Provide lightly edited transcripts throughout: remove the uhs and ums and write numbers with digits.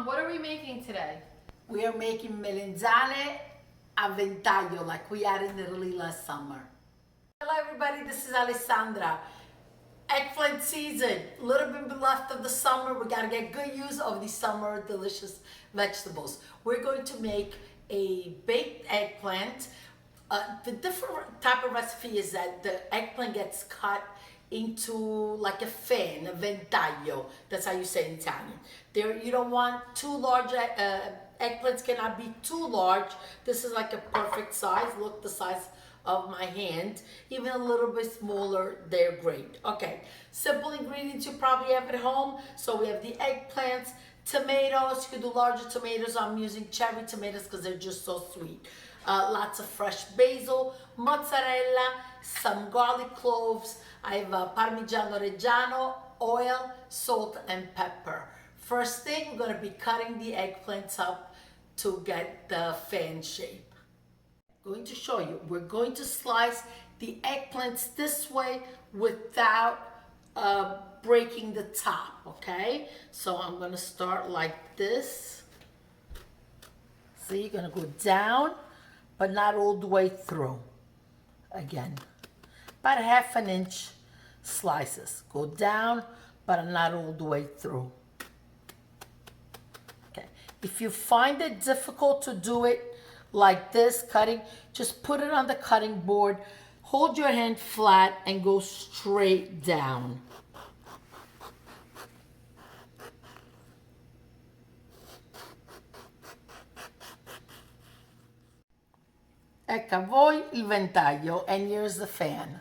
Buon, what are we making today? We are making melanzane a ventaglio like we had in Italy last summer. Hello everybody, this is Alessandra. Eggplant season, a little bit left of the summer. We gotta get good use of these summer delicious vegetables. We're going to make a baked eggplant. The different type of recipe is that the eggplant gets cut into like a fan, a ventaglio. That's how you say in Italian. There, you don't want too large, eggplants cannot be too large. This is like a perfect size. Look the size of my hand. Even a little bit smaller, they're great. Okay, simple ingredients you probably have at home. So we have the eggplants, tomatoes. You can do larger tomatoes. I'm using cherry tomatoes because they're just so sweet. Lots of fresh basil, mozzarella, some garlic cloves. I have Parmigiano Reggiano, oil, salt, and pepper. First thing, we're going to be cutting the eggplants up to get the fan shape. I'm going to show you. We're going to slice the eggplants this way without breaking the top, okay? So I'm going to start like this. See, you're going to go down, but not all the way through. Again, about a ½ an inch slices. Go down, but not all the way through. Okay. If you find it difficult to do it like this, cutting, just put it on the cutting board, hold your hand flat, and go straight down. Ecco a voi il ventaglio, and here's the fan.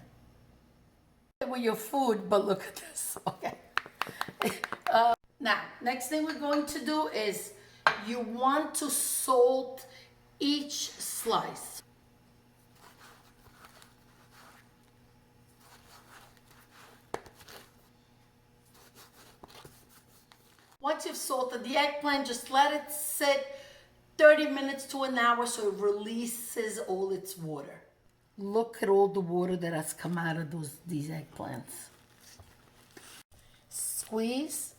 With your food, but look at this, okay? Now, next thing we're going to do is you want to salt each slice. Once you've salted the eggplant, just let it sit 30 minutes to an hour so it releases all its water. Look at all the water that has come out of these eggplants. Squeeze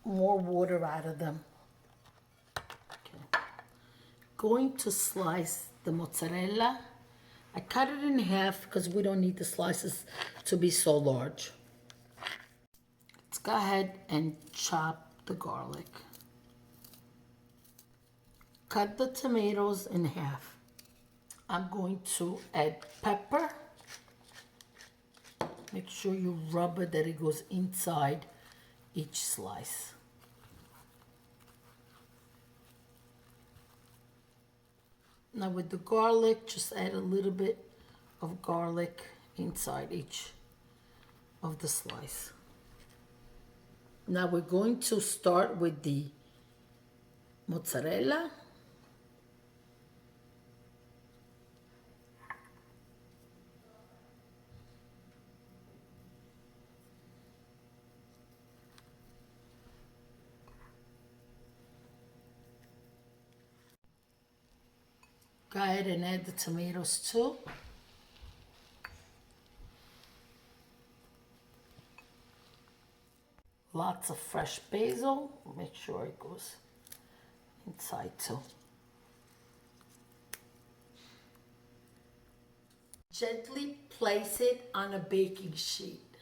more water out of them. Okay. Going to slice the mozzarella. I cut it in half because we don't need the slices to be so large. Let's go ahead and chop the garlic. Cut the tomatoes in half. I'm going to add pepper. Make sure you rub it that it goes inside each slice. Now with the garlic, just add a little bit of garlic inside each of the slice. Now we're going to start with the mozzarella. Go ahead and add the tomatoes too. Lots of fresh basil. Make sure it goes inside too. Gently place it on a baking sheet.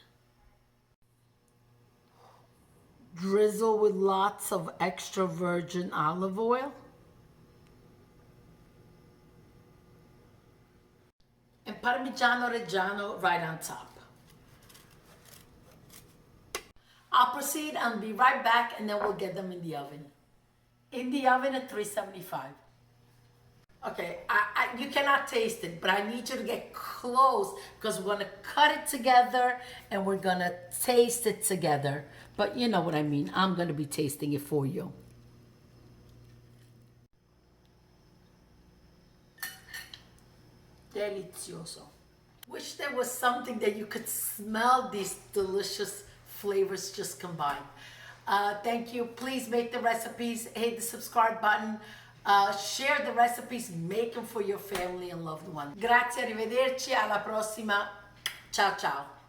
Drizzle with lots of extra virgin olive oil. And Parmigiano Reggiano right on top. I'll proceed and be right back, and then we'll get them in the oven. In the oven at 375. Okay, you cannot taste it, but I need you to get close because we're gonna cut it together and we're gonna taste it together. But you know what I mean, I'm gonna be tasting it for you. Delizioso. Wish there was something that you could smell these delicious flavors just combined. Thank you. Please make the recipes. Hit the subscribe button. Share the recipes. Make them for your family and loved ones. Grazie, arrivederci. Alla prossima. Ciao, ciao.